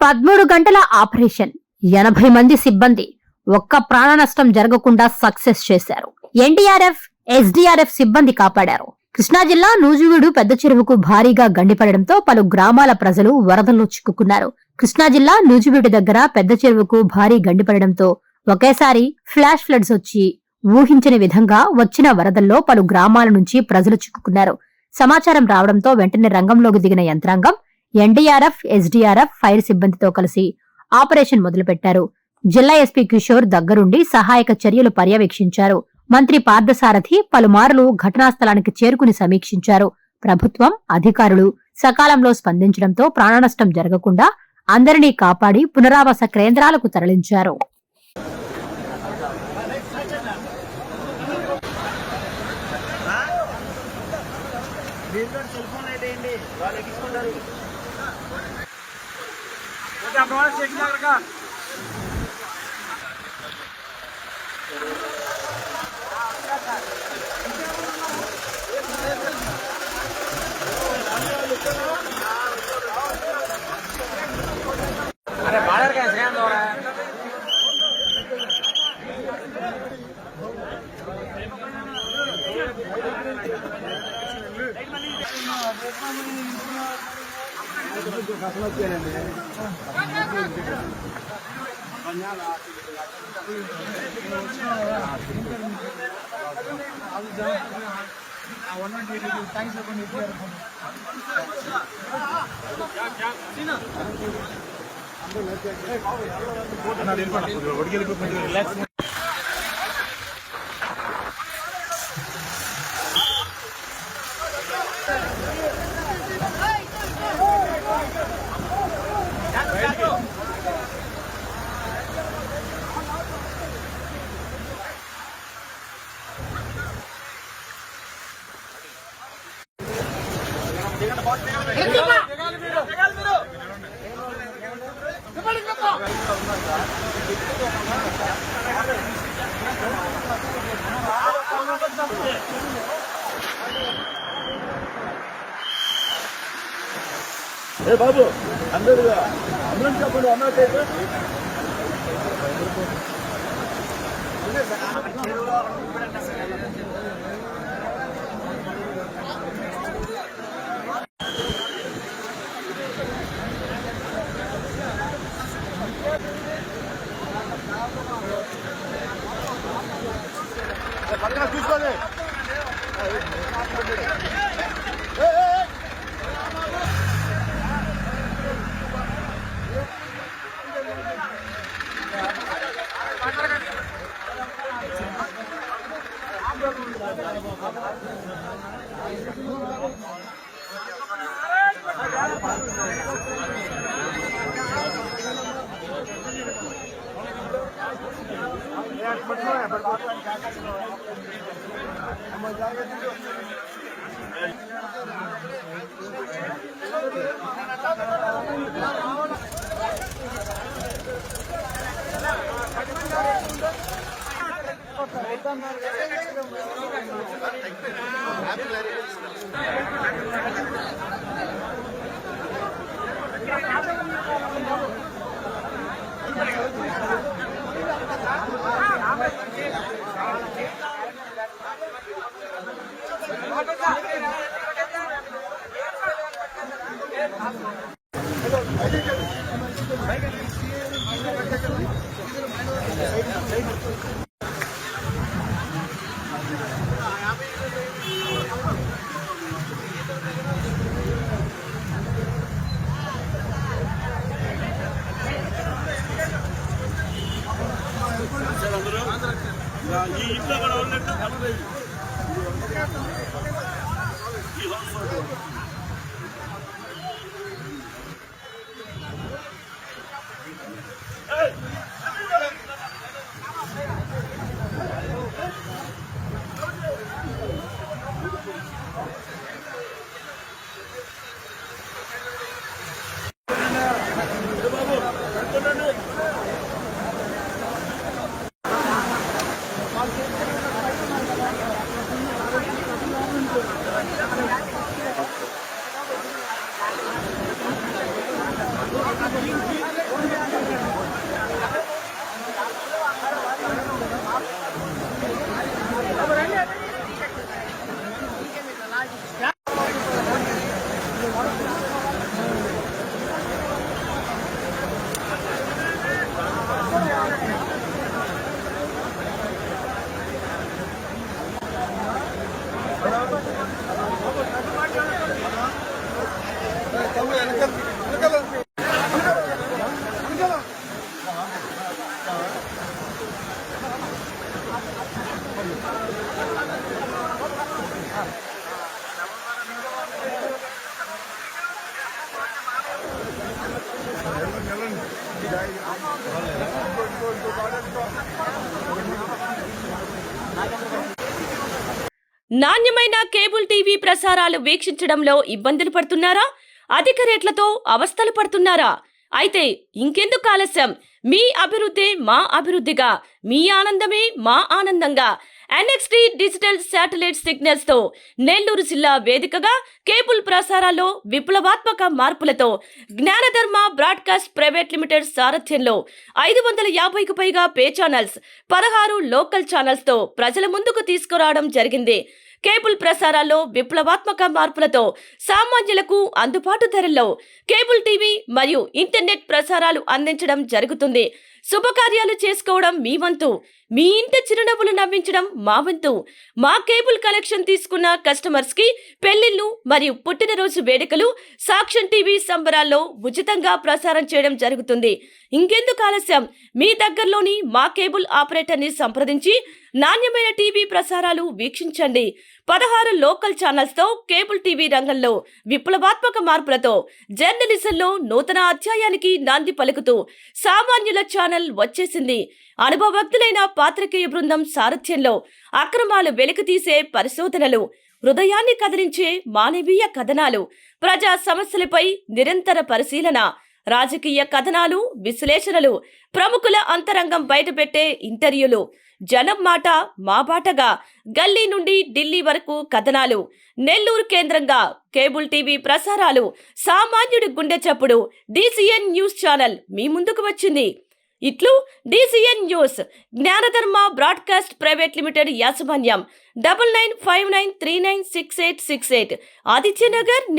13 గంటల ఆపరేషన్, 80 మంది సిబ్బంది, ఒక్క ప్రాణ నష్టం జరగకుండా సక్సెస్ చేశారు. ఎన్డీఆర్ఎఫ్, ఎస్డీఆర్ఎఫ్ సిబ్బంది కాపాడారు. కృష్ణా జిల్లా నూజివీడు పెద్ద చెరువుకు భారీగా గండిపడడంతో పలు గ్రామాల ప్రజలు వరదల్లో చిక్కుకున్నారు. కృష్ణా జిల్లా నూజివీడు దగ్గర పెద్ద చెరువుకు భారీ గండిపడడంతో ఒకేసారి ఫ్లాష్ ఫ్లడ్స్ వచ్చి ఊహించని విధంగా వచ్చిన వరదల్లో పలు గ్రామాల నుంచి ప్రజలు చిక్కుకున్నారు. సమాచారం రావడంతో వెంటనే రంగంలోకి దిగిన యంత్రాంగం ఎన్డీఆర్ఎఫ్, ఎస్డీఆర్ఎఫ్, ఫైర్ సిబ్బందితో కలిసి ఆపరేషన్ మొదలుపెట్టారు. జిల్లా ఎస్పీ కిషోర్ దగ్గరుండి సహాయక చర్యలు పర్యవేక్షించారు. మంత్రి పార్థసారథి పలుమార్లు ఘటనా స్థలానికి చేరుకుని సమీక్షించారు. ప్రభుత్వం, అధికారులు సకాలంలో స్పందించడంతో ప్రాణనష్టం జరగకుండా అందరినీ కాపాడి పునరావాస కేంద్రాలకు తరలించారు. अरे बाहर का स्कैन हो रहा है। ఏ బాబు అందరూ అమరం చెప్పండి అన్నట్టు చూసుకోండి. ఈ ఇంట్లో కూడా ఉన్నట్టు కలలేదు. Thank you. నాణ్యమైన కేబుల్ టీవీ ప్రసారాలు వీక్షించడంలో ఇబ్బందులు పడుతున్నారా? అధిక రేట్లతో అవస్థలు పడుతున్నారా? అయితే ఇంకెందుకు ఆలస్యం? మీ అభివృద్ధి మా అభివృద్ధిగా, మీ ఆనందమే మా ఆనందంగా NXT డిజిటల్ శాటిలైట్ సిగ్నల్స్ తో నెల్లూరు జిల్లా వేదికగా కేబుల్ ప్రసారాల్లో విప్లవాత్మక మార్పులతో జ్ఞానధర్మ బ్రాడ్కాస్ట్ ప్రైవేట్ లిమిటెడ్ సారథ్యంలో 550కు పైగా పే ఛానల్స్, 16 లోకల్ ఛానల్స్ తో ప్రజల ముందుకు తీసుకురావడం జరిగింది. కేబుల్ ప్రసారాల్లో విప్లవాత్మక మార్పులతో సామాన్యులకు అందుబాటు ధరల్లో కేబుల్ టీవీ మరియు ఇంటర్నెట్ ప్రసారాలు అందించడం జరుగుతుంది. శుభకార్యాలు చేసుకోవడం మీ వంతు, మీ ఇంటి చిరునవ్వులు నవ్వించడం మా వంతు. మా కేబుల్ కలెక్షన్ తీసుకున్న కస్టమర్స్ కి పెళ్లిళ్లు మరియు పుట్టినరోజు వేడుకలు సాక్ష్యం టీవీ సంబరాల్లో ఉచితంగా ప్రసారం చేయడం జరుగుతుంది. ఇంకెందుకు ఆలస్యం? మీ దగ్గరలోని మా కేబుల్ ఆపరేటర్ ని సంప్రదించి నాణ్యమైన టీవీ ప్రసారాలు వీక్షించండి. 16 లోకల్ ఛానల్స్ తో కేబుల్ టీవీ రంగంలో విప్లవాత్మక మార్పులతో జర్నలిజంలో నూతన అధ్యాయానికి నాంది పలుకుతూ సామాన్యుల ఛానల్ వచ్చేసింది. అనుభవజ్ఞులైన పాత్రికేయ బృందం సారథ్యంలో అక్రమాలు వెలికితీసే పరిశోధనలు, హృదయాన్ని కదిలించే మానవీయ కథనాలు, ప్రజా సమస్యలపై నిరంతర పరిశీలన, రాజకీయ కథనాలు, విశ్లేషణలు, ప్రముఖుల అంతరంగం బయటపెట్టే ఇంటర్వ్యూలు, జనం మాట మా బాటగా గల్లీ నుండి ఢిల్లీ వరకు కథనాలు, నెల్లూరు కేంద్రంగా కేబుల్ టీవీ ప్రసారాలు, సామాన్యుడి గుండె చప్పుడు DCN న్యూస్ ఛానల్ మీ ముందుకు వచ్చింది. ఇట్లు DCN news, జ్ఞానధర్మ broadcast private limited యాజమాన్యం, 9959396868, ఆదిత్యనగర్.